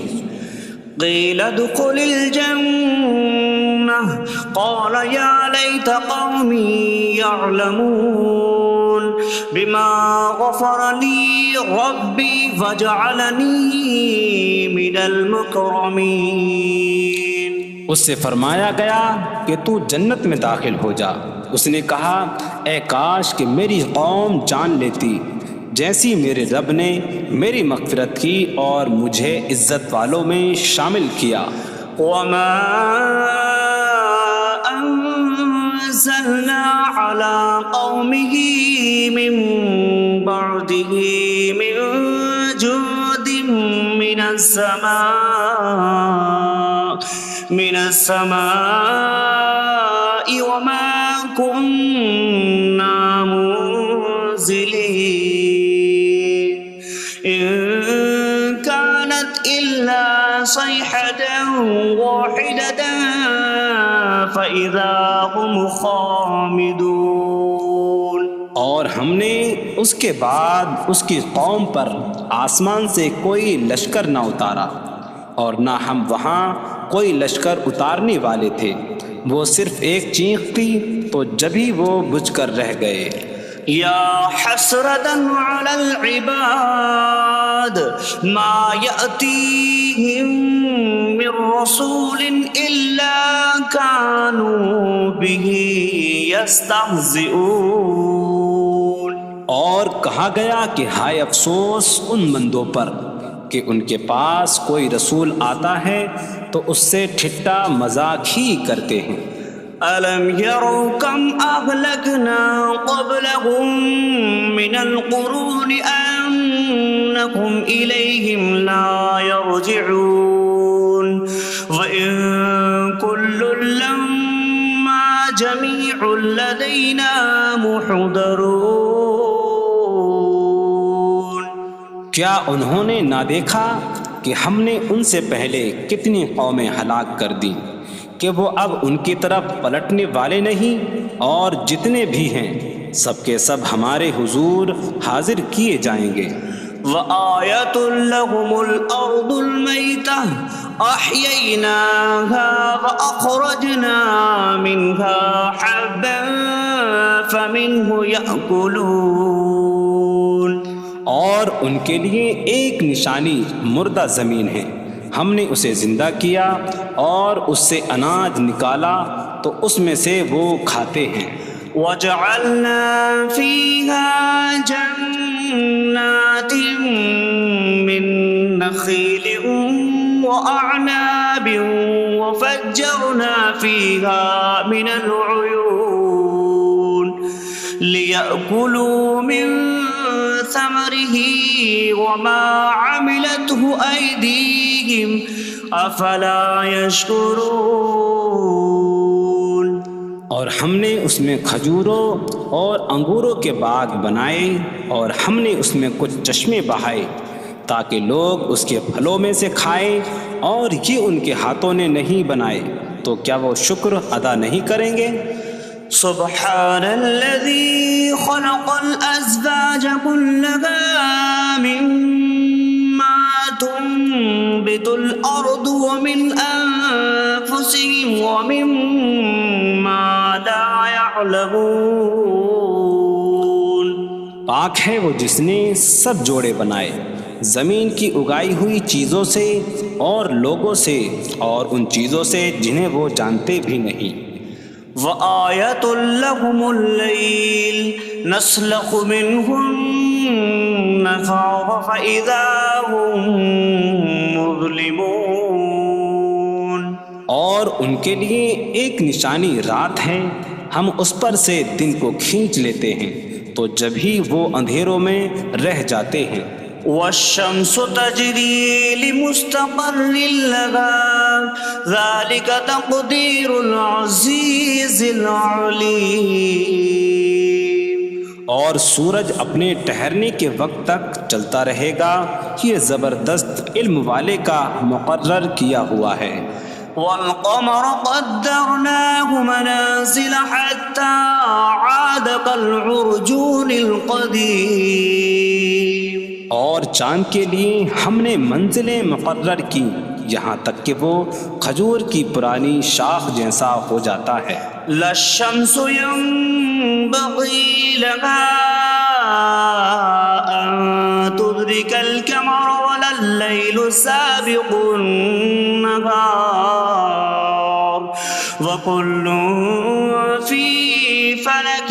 قیل ادخل الجنة قال یا لیت قومی یعلمون بما غفر لی ربی وجعلنی من المکرمین اس سے فرمایا گیا کہ تو جنت میں داخل ہو جا اس نے کہا اے کاش کہ میری قوم جان لیتی جیسی میرے رب نے میری مغفرت کی اور مجھے عزت والوں میں شامل کیا وما أنزلنا على قومه من بعده من جود من السماء وما كنا منزلين إن كانت إلا صيحة واحدة فإذا هم خامدون. اور ہم نے اس کے بعد اس کی قوم پر آسمان سے کوئی لشکر نہ اتارا اور نہ ہم وہاں کوئی لشکر اتارنے والے تھے. وہ صرف ایک چیخ کی تو جبھی وہ بجھ کر رہ گئے. یا حسرة على العباد ما يأتيهم من رسول إلا كانوا به يستهزئون. اور کہا گیا کہ ہائے افسوس ان بندوں پر کہ ان کے پاس کوئی رسول آتا ہے تو اس سے ٹھٹا مذاق ہی کرتے ہیں. أَلَمْ يَرَوْا كَمْ أَهْلَكْنَا قَبْلَهُمْ مِنَ الْقُرُونِ أَنَّكُمْ إِلَيْهِمْ لَا يَرْجِعُونَ وَإِن كُلٌّ لَمَّا جَمِيعٌ لَدَيْنَا مُحْضَرُونَ. کیا انہوں نے نہ دیکھا کہ ہم نے ان سے پہلے کتنی قومیں ہلاک کر دیں کہ وہ اب ان کی طرف پلٹنے والے نہیں، اور جتنے بھی ہیں سب کے سب ہمارے حضور حاضر کیے جائیں گے. وَآيَةٌ لَهُمُ الْأَرْضُ الْمَيْتَةُ أَحْيَيْنَاهَا وَأَخْرَجْنَا مِنْهَا حَبًّا فَمِنْهُ يَأْكُلُونَ. اور ان کے لیے ایک نشانی مردہ زمین ہے، ہم نے اسے زندہ کیا اور اس سے اناج نکالا تو اس میں سے وہ کھاتے ہیں. وَجَعَلْنَا فِيهَا جَنَّاتٍ مِّن نَخِيلٍ وَأَعْنَابٍ وَفَجَّرْنَا فِيهَا مِنَ الْعُيُونِ لِيَأْكُلُوا مِن ثمره وما عملته أيديهم أفلا يشكرون. اور ہم نے اس میں کھجوروں اور انگوروں کے باغ بنائے اور ہم نے اس میں کچھ چشمے بہائے تاکہ لوگ اس کے پھلوں میں سے کھائیں، اور یہ ان کے ہاتھوں نے نہیں بنائے تو کیا وہ شکر ادا نہیں کریں گے؟ سبحان الذي خلق الأزواج كلها مما تنبت الأرض ومن أنفسهم ومما لا يعلمون. پاک ہے وہ جس نے سب جوڑے بنائے زمین کی اگائی ہوئی چیزوں سے اور لوگوں سے اور ان چیزوں سے جنہیں وہ جانتے بھی نہیں. وَآيَةٌ لَهُمُ اللَّيْلُ نَسْلَخُ مِنْهُ النَّهَارَ فَإِذَا هُمْ مُظْلِمُونَ. اور ان کے لیے ایک نشانی رات ہے، ہم اس پر سے دن کو کھینچ لیتے ہیں تو جب ہی وہ اندھیروں میں رہ جاتے ہیں. وَالشَّمْسُ تَجْرِي لِمُسْتَقَرٍّ لَهَا ذَلِكَ تَقْدِيرُ الْعَزِيزِ الْعَلِيمِ. اور سورج اپنے ٹھہرنے کے وقت تک چلتا رہے گا، یہ زبردست علم والے کا مقرر کیا ہوا ہے. وَالْقَمَرَ قَدَّرْنَاهُ مَنَازِلَ حَتَّى عَادَ كَالْعُرْجُونِ الْقَدِيمِ. اور چاند کے لیے ہم نے منزلیں مقرر کی یہاں تک کہ وہ کھجور کی پرانی شاخ جیسا ہو جاتا ہے. لا الشمس ينبغي لها أن تدرك القمر ولا الليل سابق النهار وكل في فلك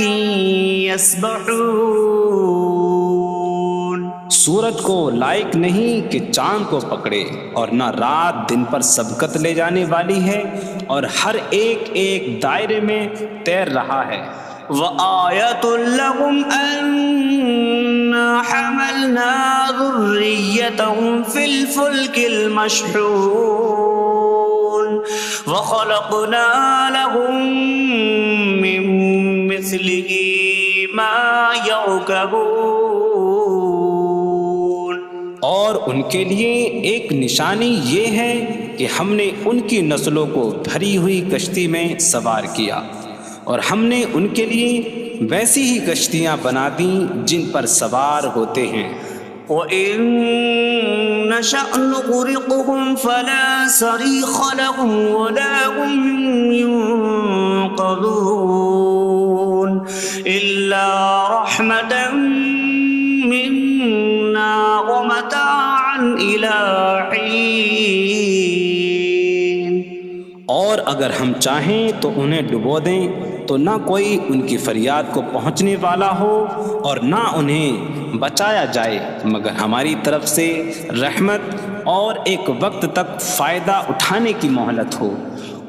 يسبحون. سورج کو لائق نہیں کہ چاند کو پکڑے، اور نہ رات دن پر سبقت لے جانے والی ہے، اور ہر ایک ایک دائرے میں تیر رہا ہے۔ وَآيَةٌ لَهُمْ أَنَّا حَمَلْنَا ذُرِّيَّتَهُمْ فِي الْفُلْكِ الْمَشْحُونِ وَخَلَقْنَا لَهُم مِّن مِّثْلِهِ مَا يَرْكَبُونَ۔ اور ان کے لیے ایک نشانی یہ ہے کہ ہم نے ان کی نسلوں کو بھری ہوئی کشتی میں سوار کیا، اور ہم نے ان کے لیے ویسی ہی کشتیاں بنا دیں جن پر سوار ہوتے ہیں۔ وَإِن نَّشَأْ نُغْرِقْهُمْ فَلَا صَرِيخَ لَهُمْ وَلَا هُمْ يُنقَذُونَ إِلَّا رَحْمَةً مِّنَّا وَمَتَاعًا إِلَىٰ حِينٍ۔ اور اگر ہم چاہیں تو انہیں ڈبو دیں تو نہ کوئی ان کی فریاد کو پہنچنے والا ہو، اور نہ انہیں بچایا جائے مگر ہماری طرف سے رحمت اور ایک وقت تک فائدہ اٹھانے کی مہلت ہو۔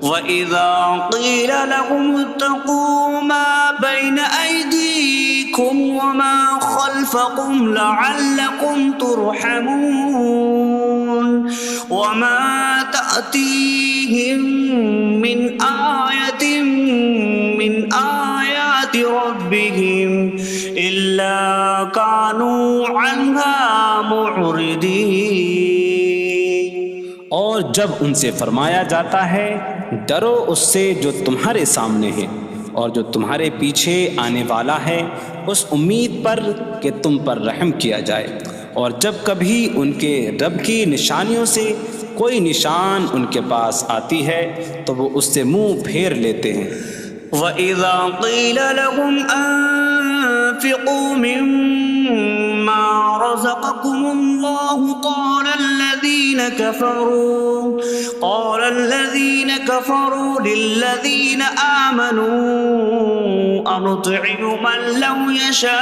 وَإِذَا قِيلَ لَهُمُ اتَّقُوا مَا بَيْنَ أَيْدِيكُمْ وَمَا خَلْفَكُمْ لَعَلَّكُمْ تُرْحَمُونَ وَمَا تَأْتِيهِم مِّنْ آيَةٍ مِّنْ آيَاتِ رَبِّهِمْ إِلَّا كَانُوا عَنْهَا مُعْرِضِينَ۔ اور جب ان سے فرمایا جاتا ہے ڈرو اس سے جو تمہارے سامنے ہے اور جو تمہارے پیچھے آنے والا ہے، اس امید پر کہ تم پر رحم کیا جائے، اور جب کبھی ان کے رب کی نشانیوں سے کوئی نشان ان کے پاس آتی ہے تو وہ اس سے منہ پھیر لیتے ہیں۔ وَإِذَا قِيلَ لَهُمْ أَنفِقُوا مِمَّا رَزَقَكُمُ اللَّهُ قَالَ الَّذِينَ كَفَرُوا لِلَّذِينَ آمَنُوا أَنُطْعِمُ مَن لَّوْ يَشَاءُ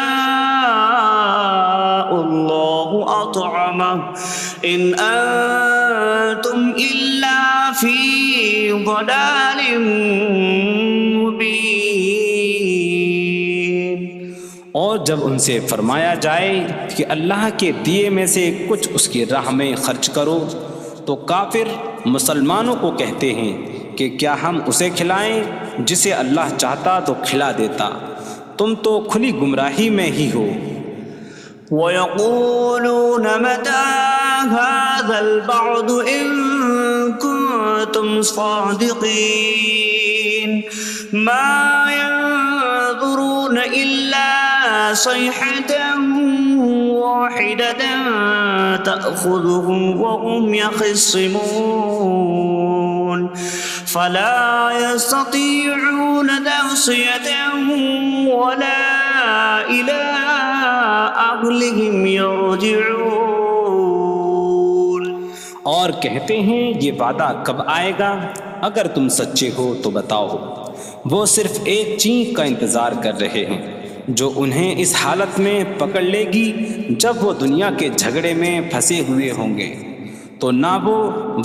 اللَّهُ أَطْعَمَهُ إِنْ أَنتُمْ إِلَّا فِي ضَلَالٍ مُّبِينٍ۔ اور جب ان سے فرمایا جائے کہ اللہ کے دیے میں سے کچھ اس کی راہ میں خرچ کرو تو کافر مسلمانوں کو کہتے ہیں کہ کیا ہم اسے کھلائیں جسے اللہ چاہتا تو کھلا دیتا، تم تو کھلی گمراہی میں ہی ہو۔ وَيَقُولُونَ مَتَىٰ هَٰذَا الْوَعْدُ إِن كُنتُمْ صَادِقِينَ مَا يَنظُرُونَ إِلَّا صَيْحَةً وَاحِدَةً تَأْخُذُهُمْ وَهُمْ يَخِصِّمُونَ فَلَا يَسْتَطِيعُونَ تَوْصِيَةً وَلَا إِلَىٰ أَهْلِهِمْ يَرْجِعُونَ۔ اور کہتے ہیں یہ وعدہ کب آئے گا؟ اگر تم سچے ہو تو بتاؤ۔ وہ صرف ایک چینخ کا انتظار کر رہے ہیں جو انہیں اس حالت میں پکڑ لے گی جب وہ دنیا کے جھگڑے میں پھنسے ہوئے ہوں گے، تو نہ وہ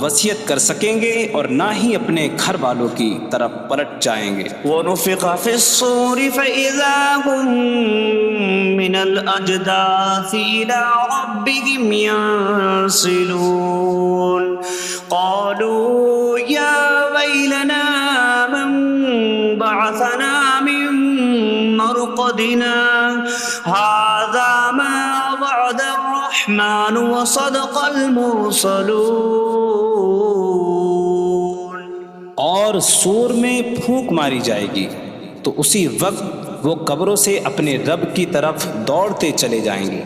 وصیت کر سکیں گے اور نہ ہی اپنے گھر والوں کی طرف پلٹ جائیں گے۔ وَنُفِخَ فِي الصُّورِ فَإِذَا هُم مِّنَ الْأَجْدَاثِ إِلَىٰ رَبِّهِمْ يَنسِلُونَ قَالُوا يَا وَيْلَنَا مَن بَعَثَنَا مِن مَّرْقَدِنَا هَٰذَا مَا وَعَدَ الرَّحْمَٰنُ وَصَدَقَ الْمُرْسَلُونَ۔ اور سور میں پھونک ماری جائے گی تو اسی وقت وہ قبروں سے اپنے رب کی طرف دوڑتے چلے جائیں گے،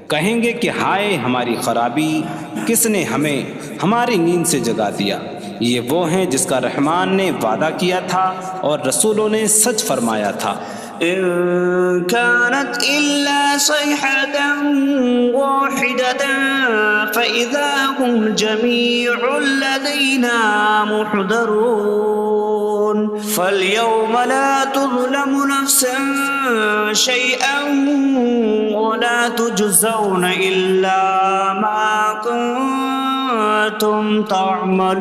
کہیں گے کہ ہائے ہماری خرابی، کس نے ہمیں ہماری نیند سے جگا دیا۔ یہ وہ ہیں جس کا رحمان نے وعدہ کیا تھا اور رسولوں نے سچ فرمایا تھا۔ إن كانت إلا صيحة واحدة فإذا هم جميع لدينا محضرون فاليوم لا تظلم نفس شيئا ولا تجزون إلا ما كنتم تعملون۔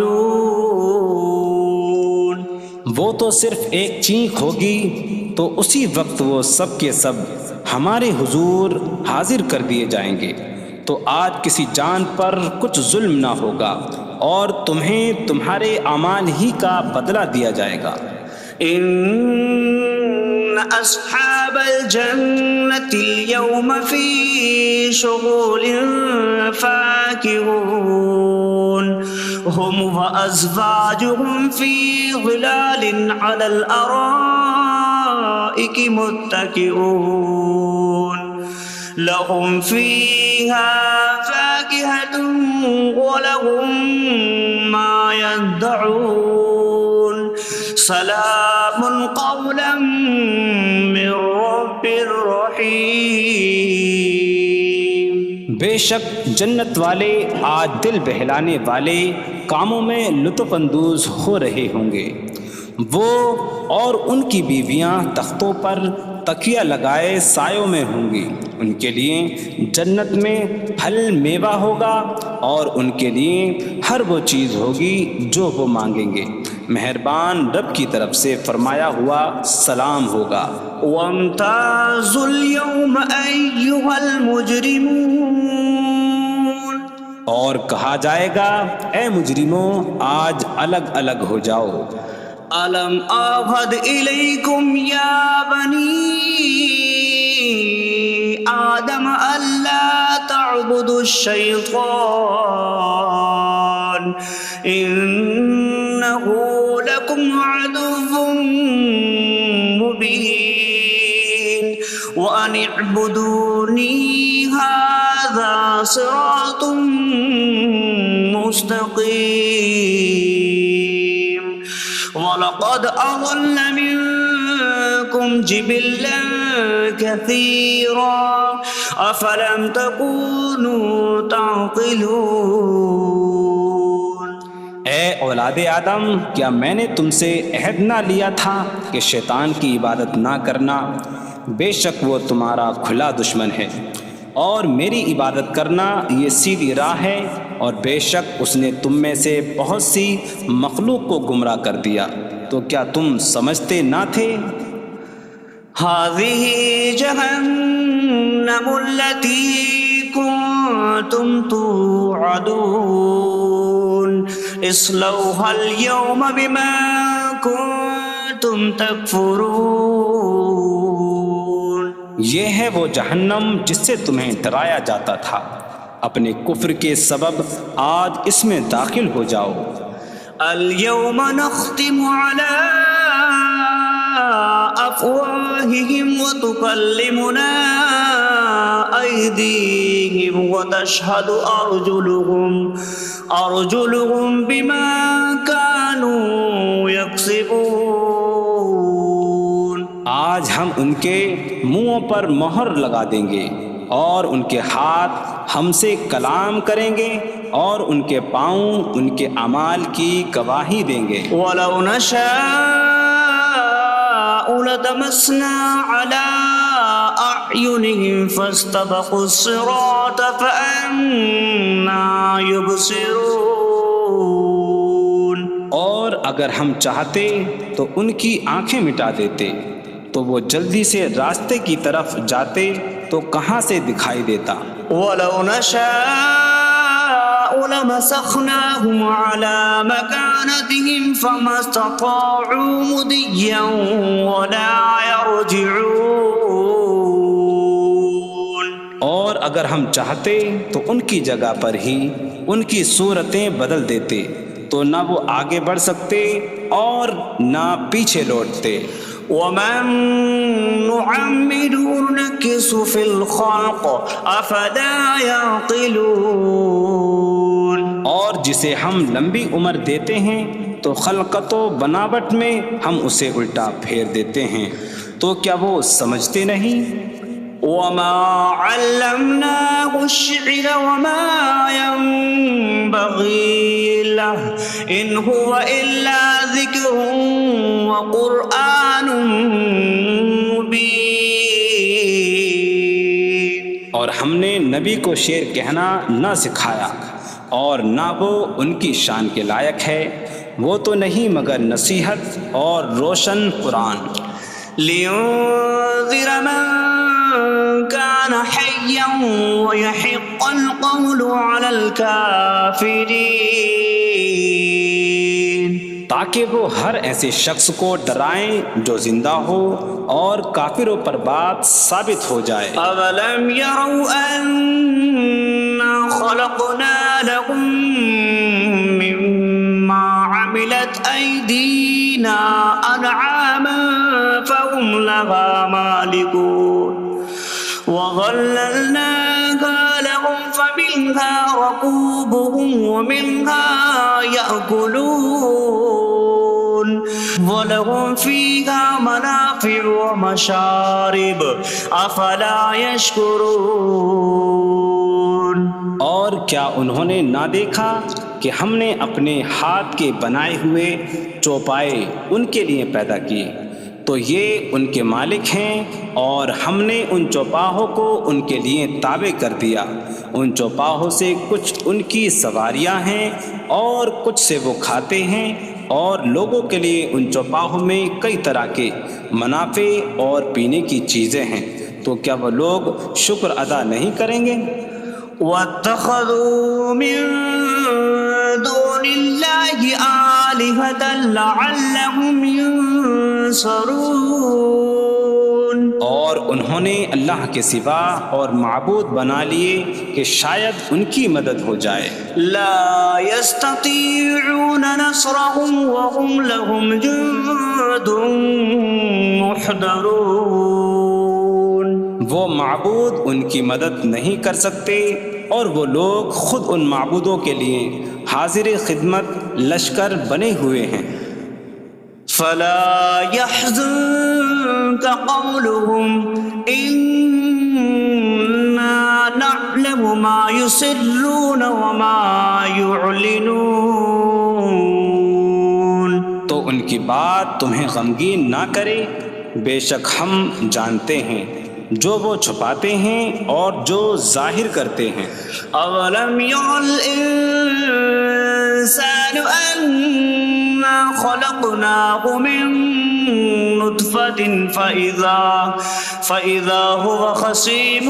وہ تو صرف ایک چینخ ہوگی تو اسی وقت وہ سب کے سب ہمارے حضور حاضر کر دیے جائیں گے، تو آج کسی جان پر کچھ ظلم نہ ہوگا اور تمہیں تمہارے اعمال ہی کا بدلہ دیا جائے گا۔ إن أصحاب الجنة اليوم في شغل فاكهون هم وأزواجهم في ظلال على الأرائك متكئون لهم فيها فاكهة ولهم ما يدعون سلام قولا من رب رحیم۔ بے شک جنت والے آج دل بہلانے والے کاموں میں لطف اندوز ہو رہے ہوں گے۔ وہ اور ان کی بیویاں تختوں پر تکیہ لگائے سایوں میں ہوں گی۔ ان کے لیے جنت میں پھل میوہ ہوگا اور ان کے لیے ہر وہ چیز ہوگی جو وہ مانگیں گے۔ مہربان رب کی طرف سے فرمایا ہوا سلام ہوگا۔ وامتازوا اليوم أيها المجرمون، اور کہا جائے گا اے مجرموں آج الگ الگ ہو جاؤ۔ ألم أعهد إليكم يا بني آدم ألا تعبدوا الشيطان إنه لكم عدو مبين وأن اعبدوني هذا صراط مستقيم وَلَقَدْ أَضَلَّ مِنكُمْ جِبِلًّا كَثِيرًا أَفَلَمْ تَكُونُوا تَعْقِلُونَ۔ اے اولاد آدم، کیا میں نے تم سے عہد نہ لیا تھا کہ شیطان کی عبادت نہ کرنا؟ بے شک وہ تمہارا کھلا دشمن ہے، اور میری عبادت کرنا یہ سیدھی راہ ہے، اور بے شک اس نے تم میں سے بہت سی مخلوق کو گمراہ کر دیا، تو کیا تم سمجھتے نہ تھے؟ هذه جهنم التي كنتم توعدون اصلوها اليوم بما كنتم تكفرون۔ یہ ہے وہ جہنم جس سے تمہیں ڈرایا جاتا تھا، اپنے کفر کے سبب آج اس میں داخل ہو جاؤ۔ اليوم نختم على أفواههم وتكلمنا أيديهم وتشهد أرجلهم بما كانوا يكسبون۔ آج ہم ان کے منہوں پر مہر لگا دیں گے، اور ان کے ہاتھ ہم سے کلام کریں گے، اور ان کے پاؤں ان کے اعمال کی گواہی دیں گے۔ وَلَوْ نَشَاءُ لَطَمَسْنَا عَلَىٰ أَعْيُنِهِمْ فَاسْتَبَقُوا الصِّرَاطَ فَأَنَّىٰ يُبْصِرُونَ۔ اور اگر ہم چاہتے تو ان کی آنکھیں مٹا دیتے، تو وہ جلدی سے راستے کی طرف جاتے تو کہاں سے دکھائی دیتا۔ وَلَوْ نَشَاءُ لَمَسَخْنَاهُمْ عَلَىٰ مَكَانَتِهِمْ فَمَا اسْتَطَاعُوا مُضِيًّا وَلَا يَرْجِعُونَ۔ اور اگر ہم چاہتے تو ان کی جگہ پر ہی ان کی صورتیں بدل دیتے، تو نہ وہ آگے بڑھ سکتے اور نہ پیچھے لوٹتے۔ وَمَن نُّعَمِّرْهُ نُنَكِّسْهُ فِي الْخَلْقِ أَفَلَا يَعْقِلُونَ۔ اور جسے ہم لمبی عمر دیتے ہیں تو خلقت و بناوٹ میں ہم اسے الٹا پھیر دیتے ہیں، تو کیا وہ سمجھتے نہیں؟ وَمَا عَلَّمْنَاهُ الشعر وما ينبغي له إن هو إلا ذكر وقرآن مبين. اور ہم نے نبی کو شعر کہنا نہ سکھایا اور نہ وہ ان کی شان کے لائق ہے، وہ تو نہیں مگر نصیحت اور روشن قرآن. لينذر من كان حيا ويحق القول على الكافرين. تاکہ وہ ہر ایسے شخص کو ڈرائیں جو زندہ ہو اور کافروں پر بات ثابت ہو جائے. أولم يروا أنا خلقنا لهم مما عملت أيدينا أنعاما فهم لها مالكون وظللناها لهم فمنها ركوبهم ومنها يأكلون وَلَهُمْ فِيهَا مَنَافِعُ وَمَشَارِبُ أَفَلَا يَشْكُرُونَ. اور کیا انہوں نے نہ دیکھا کہ ہم نے اپنے ہاتھ کے بنائے ہوئے چوپائے ان کے لیے پیدا کیے، تو یہ ان کے مالک ہیں، اور ہم نے ان چوپاہوں کو ان کے لیے تابع کر دیا. ان چوپاہوں سے کچھ ان کی سواریاں ہیں اور کچھ سے وہ کھاتے ہیں، اور لوگوں کے لیے ان چوپاہوں میں کئی طرح کے منافع اور پینے کی چیزیں ہیں. تو کیا وہ لوگ شکر ادا نہیں کریں گے؟ وَاتَّخَذُوا مِن دُونِ اللَّهِ آلِهَةً لَعَلَّهُمْ يُنصَرُونَ. اور انہوں نے اللہ کے سوا اور معبود بنا لیے کہ شاید ان کی مدد ہو جائے. لا يستطيعون نصرهم وهم لهم جند محضرون. وہ معبود ان کی مدد نہیں کر سکتے، اور وہ لوگ خود ان معبودوں کے لیے حاضر خدمت لشکر بنے ہوئے ہیں. فلا يحزنك قولهم إنا نعلم ما يسرون وما يعلنون. تو ان کی بات تمہیں غمگین نہ کرے، بے شک ہم جانتے ہیں جو وہ چھپاتے ہیں اور جو ظاہر کرتے ہیں. أولم ير الإنسان أنا خلقناه من نطفة فإذا هو خصيم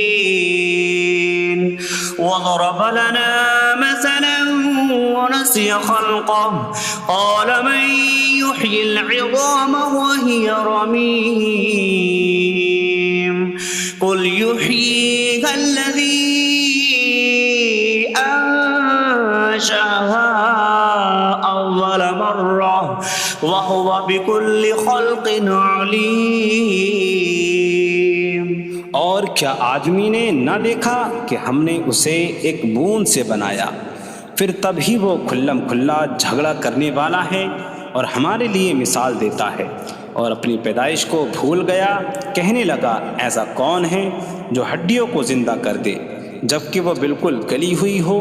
مبين. وضرب لنا مثلا ونسي خلقه قال من يحيي العظام وهي رميم قل يحييها الذي أنشأها أول مرة وهو بكل خلق عليم. اور کیا آدمی نے نہ دیکھا کہ ہم نے اسے ایک بوند سے بنایا، پھر تب ہی وہ کھلم کھلا جھگڑا کرنے والا ہے اور ہمارے لیے مثال دیتا ہے. اور اپنی پیدائش کو بھول گیا، کہنے لگا ایسا کون ہے جو ہڈیوں کو زندہ کر دے جبکہ وہ بالکل گلی ہوئی ہو.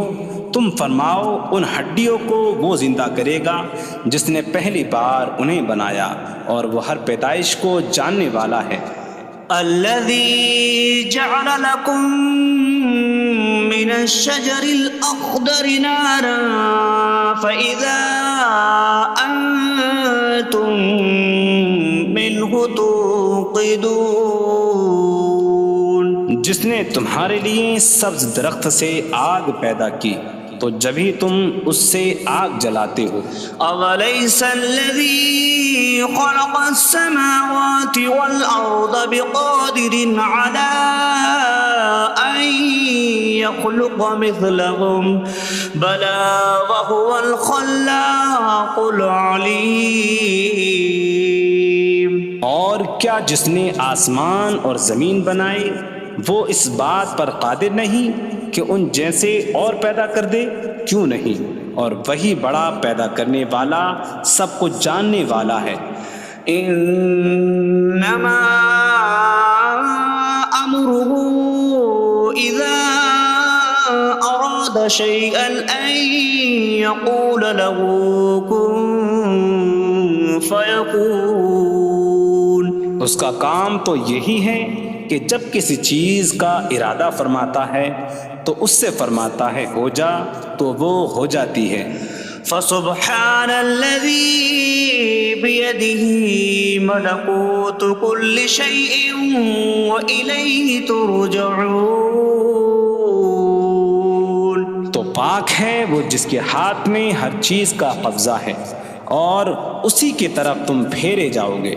تم فرماؤ ان ہڈیوں کو وہ زندہ کرے گا جس نے پہلی بار انہیں بنایا، اور وہ ہر پیدائش کو جاننے والا ہے. الذي جعل لكم من الشجر الأخضر نارا فإذا أنتم منه توقدون. جس نے تمہارے لیے سبز درخت سے آگ پیدا کی تو جبھی تم اس سے آگ جلاتے ہو. أَوَلَيْسَ الَّذِي خَلَقَ السَّمَاوَاتِ وَالْأَرْضَ بِقَادِرٍ عَلَىٰ أَن يَخْلُقَ مِثْلَهُمْ بَلَىٰ وَهُوَ الْخَلَّاقُ الْعَلِيمُ. اور کیا جس نے آسمان اور زمین بنائے وہ اس بات پر قادر نہیں کہ ان جیسے اور پیدا کر دے؟ کیوں نہیں، اور وہی بڑا پیدا کرنے والا سب کچھ جاننے والا ہے. انما امره أراد شيئا أن يقول له كن فيكون. اس کا کام تو یہی ہے کہ جب کسی چیز کا ارادہ فرماتا ہے تو اس سے فرماتا ہے ہو جا، تو وہ ہو جاتی ہے۔ فسبحان الذي بيده ملكوت كل شيء وإليه ترجعون. تو پاک ہے وہ جس کے ہاتھ میں ہر چیز کا قبضہ ہے اور اسی کی طرف تم پھیرے جاؤ گے۔